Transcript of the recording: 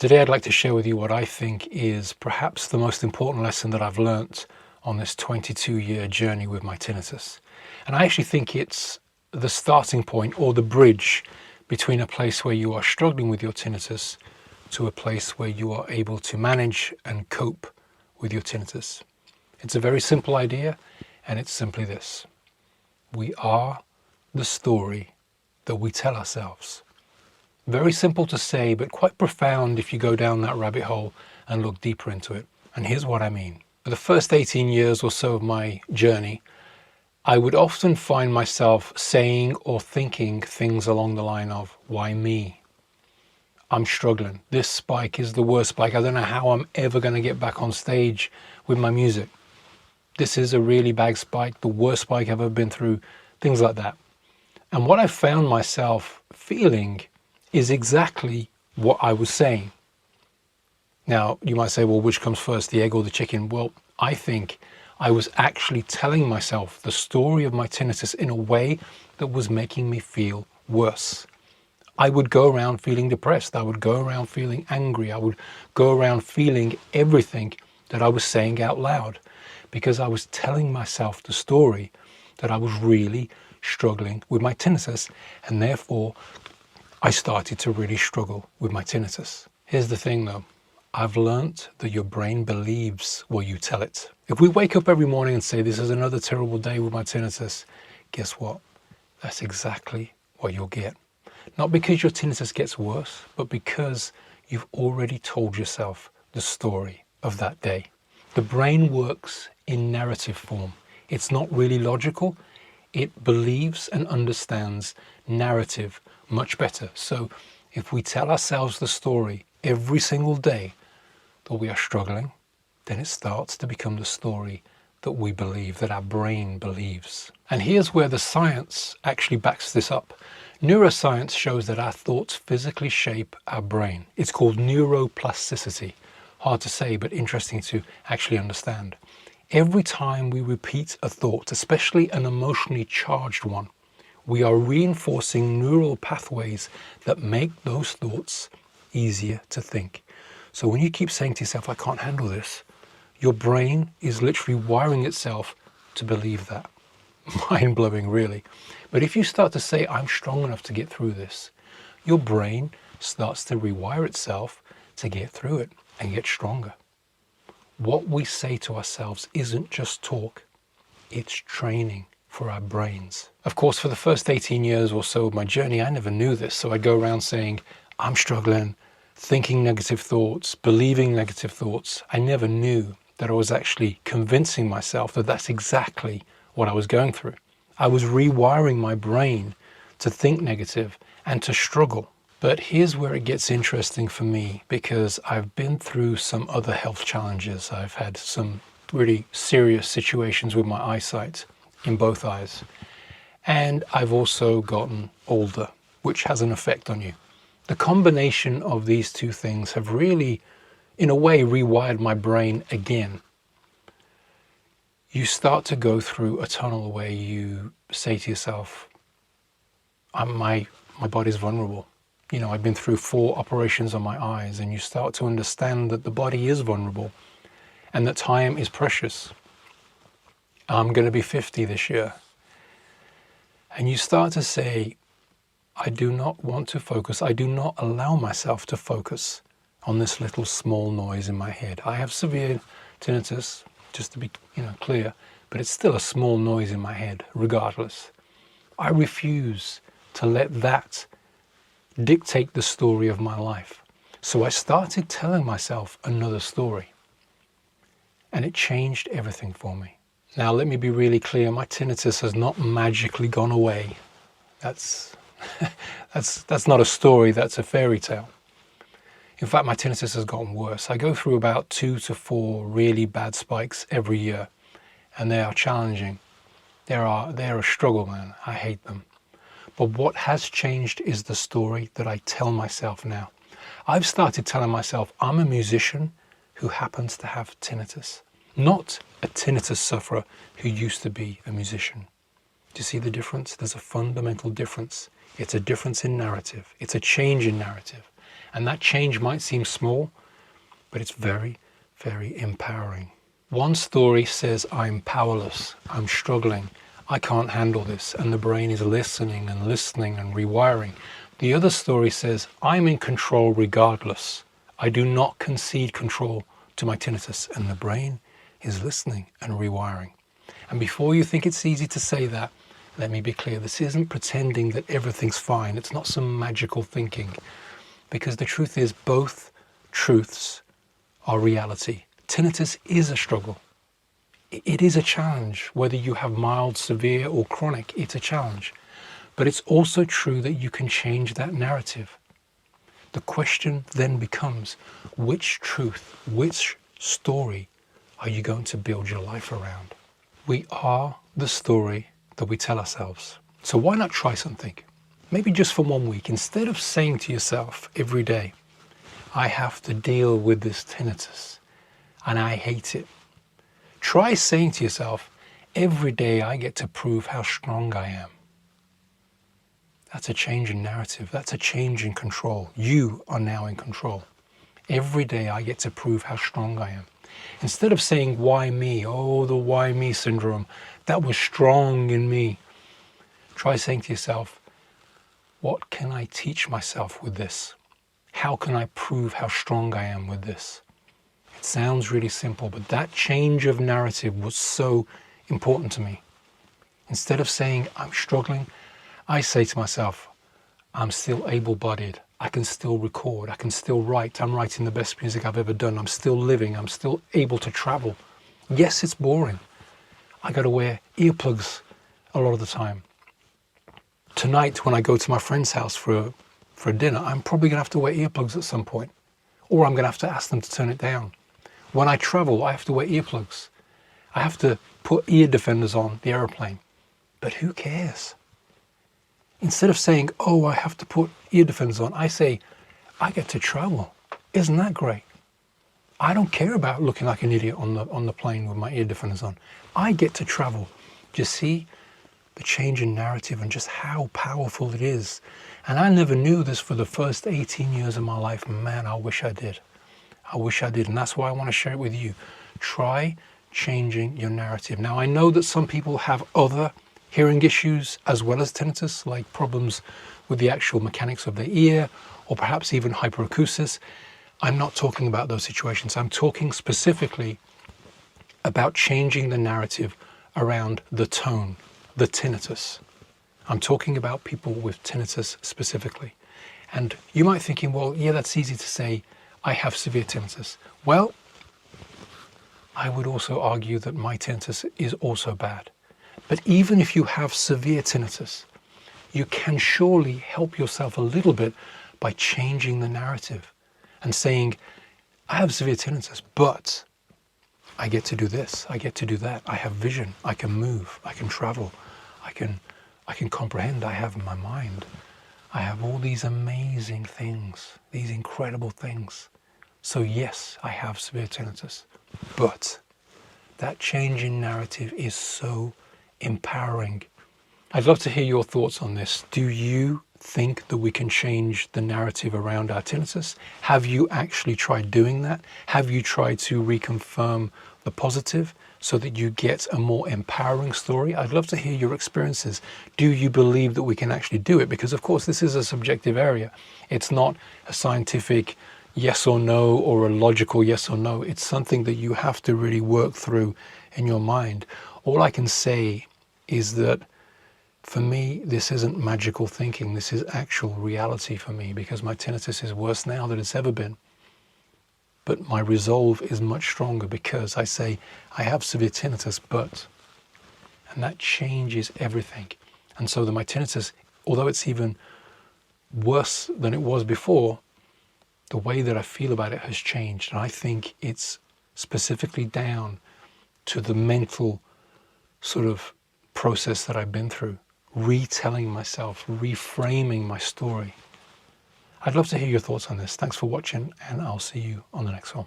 Today I'd like to share with you what I think is perhaps the most important lesson that I've learnt on this 22-year journey with my tinnitus. And I actually think it's the starting point or the bridge between a place where you are struggling with your tinnitus to a place where you are able to manage and cope with your tinnitus. It's a very simple idea, and it's simply this: we are the story that we tell ourselves. Very simple to say, but quite profound if you go down that rabbit hole and look deeper into it. And here's what I mean. For the first 18 years or so of my journey, I would often find myself saying or thinking things along the line of, why me? I'm struggling. This spike is the worst spike. I don't know how I'm ever going to get back on stage with my music. This is a really bad spike, the worst spike I've ever been through, things like that. And what I found myself feeling is exactly what I was saying. Now, you might say, well, which comes first, the egg or the chicken? Well, I think I was actually telling myself the story of my tinnitus in a way that was making me feel worse. I would go around feeling depressed. I would go around feeling angry. I would go around feeling everything that I was saying out loud, because I was telling myself the story that I was really struggling with my tinnitus, and therefore I started to really struggle with my tinnitus. Here's the thing though, I've learnt that your brain believes what you tell it. If we wake up every morning and say, this is another terrible day with my tinnitus, guess what? That's exactly what you'll get. Not because your tinnitus gets worse, but because you've already told yourself the story of that day. The brain works in narrative form. It's not really logical. It believes and understands narrative much better. So if we tell ourselves the story every single day that we are struggling, then it starts to become the story that we believe, that our brain believes. And here's where the science actually backs this up. Neuroscience shows that our thoughts physically shape our brain. It's called neuroplasticity. Hard to say, but interesting to actually understand. Every time we repeat a thought, especially an emotionally charged one, we are reinforcing neural pathways that make those thoughts easier to think. So when you keep saying to yourself, I can't handle this, your brain is literally wiring itself to believe that. Mind-blowing, really. But if you start to say, I'm strong enough to get through this, your brain starts to rewire itself to get through it and get stronger. What we say to ourselves isn't just talk, it's training for our brains. Of course, for the first 18 years or so of my journey, I never knew this. So I'd go around saying, I'm struggling, thinking negative thoughts, believing negative thoughts. I never knew that I was actually convincing myself that that's exactly what I was going through. I was rewiring my brain to think negative and to struggle. But here's where it gets interesting for me, because I've been through some other health challenges. I've had some really serious situations with my eyesight in both eyes. And I've also gotten older, which has an effect on you. The combination of these two things have really, in a way, rewired my brain again. You start to go through a tunnel where you say to yourself, my body's vulnerable. You know, I've been through 4 operations on my eyes, and you start to understand that the body is vulnerable and that time is precious. I'm going to be 50 this year. And you start to say, I do not want to focus. I do not allow myself to focus on this little small noise in my head. I have severe tinnitus, just to be clear, but it's still a small noise in my head, regardless. I refuse to let that dictate the story of my life. So I started telling myself another story, and it changed everything for me. Now, let me be really clear. My tinnitus has not magically gone away. That's not a story, that's a fairy tale. In fact, my tinnitus has gotten worse. I go through about 2 to 4 really bad spikes every year, and they are challenging. They're a struggle, man. I hate them. But what has changed is the story that I tell myself now. I've started telling myself I'm a musician who happens to have tinnitus, not a tinnitus sufferer who used to be a musician. Do you see the difference? There's a fundamental difference. It's a difference in narrative. It's a change in narrative. And that change might seem small, but it's very, very empowering. One story says, I'm powerless, I'm struggling, I can't handle this, and the brain is listening and listening and rewiring. The other story says, I'm in control regardless. I do not concede control to my tinnitus, and the brain is listening and rewiring. And before you think it's easy to say that, let me be clear, this isn't pretending that everything's fine. It's not some magical thinking, because the truth is both truths are reality. Tinnitus is a struggle. It is a challenge, whether you have mild, severe, or chronic, it's a challenge. But it's also true that you can change that narrative. The question then becomes, which truth, which story are you going to build your life around? We are the story that we tell ourselves. So why not try something? Maybe just for 1 week, instead of saying to yourself every day, I have to deal with this tinnitus and I hate it. Try saying to yourself, every day I get to prove how strong I am. That's a change in narrative. That's a change in control. You are now in control. Every day I get to prove how strong I am. Instead of saying, why me? Oh, the why me syndrome. That was strong in me. Try saying to yourself, what can I teach myself with this? How can I prove how strong I am with this? It sounds really simple, but that change of narrative was so important to me. Instead of saying, I'm struggling, I say to myself, I'm still able-bodied. I can still record. I can still write. I'm writing the best music I've ever done. I'm still living. I'm still able to travel. Yes, it's boring. I got to wear earplugs a lot of the time. Tonight, when I go to my friend's house for a dinner, I'm probably going to have to wear earplugs at some point, or I'm going to have to ask them to turn it down. When I travel, I have to wear earplugs. I have to put ear defenders on the airplane. But who cares? Instead of saying, oh, I have to put ear defenders on, I say, I get to travel. Isn't that great? I don't care about looking like an idiot on the plane with my ear defenders on. I get to travel. Do you see the change in narrative and just how powerful it is? And I never knew this for the first 18 years of my life. Man, I wish I did. I wish I did. And that's why I want to share it with you. Try changing your narrative. Now, I know that some people have other hearing issues as well as tinnitus, like problems with the actual mechanics of the ear, or perhaps even hyperacusis. I'm not talking about those situations. I'm talking specifically about changing the narrative around the tone, the tinnitus. I'm talking about people with tinnitus specifically. And you might be thinking, well, yeah, that's easy to say, I have severe tinnitus. Well, I would also argue that my tinnitus is also bad. But even if you have severe tinnitus, you can surely help yourself a little bit by changing the narrative and saying, I have severe tinnitus, but I get to do this, I get to do that. I have vision, I can move, I can travel, I can comprehend, I have my mind. I have all these amazing things, these incredible things. So yes, I have severe tinnitus, but that change in narrative is so empowering. I'd love to hear your thoughts on this. Do you think that we can change the narrative around our tinnitus? Have you actually tried doing that? Have you tried to reconfirm the positive so that you get a more empowering story? I'd love to hear your experiences. Do you believe that we can actually do it? Because of course this is a subjective area. It's not a scientific yes or no or a logical yes or no. It's something that you have to really work through in your mind. All I can say is that for me, this isn't magical thinking. This is actual reality for me, because my tinnitus is worse now than it's ever been. But my resolve is much stronger because I say, I have severe tinnitus, but, and that changes everything. And so my tinnitus, although it's even worse than it was before, the way that I feel about it has changed. And I think it's specifically down to the mental sort of process that I've been through, retelling myself, reframing my story. I'd love to hear your thoughts on this. Thanks for watching, and I'll see you on the next one.